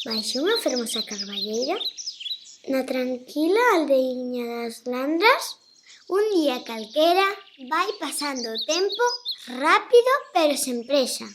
Baixou unha fermosa carballeira na tranquila aldeiña das Landras. Un día calquera vai pasando o tempo rápido pero sen presa.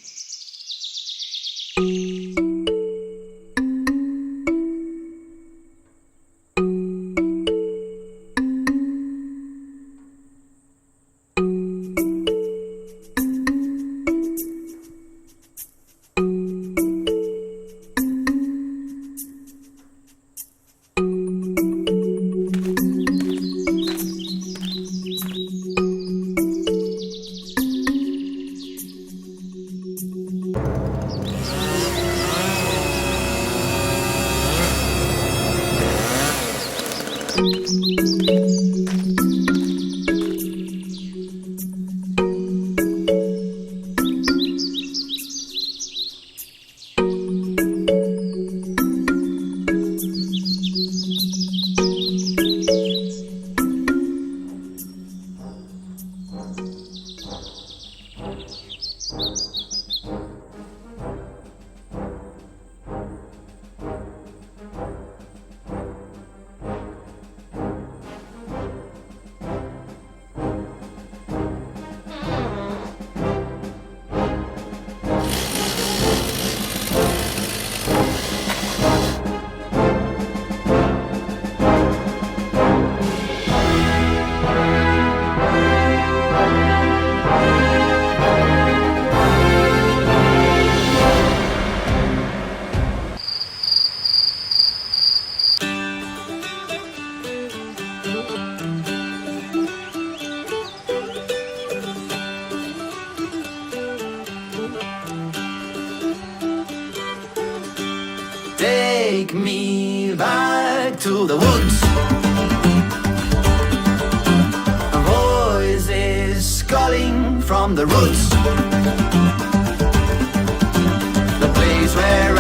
Take me back to the woods. A voice is calling from the roots. The place where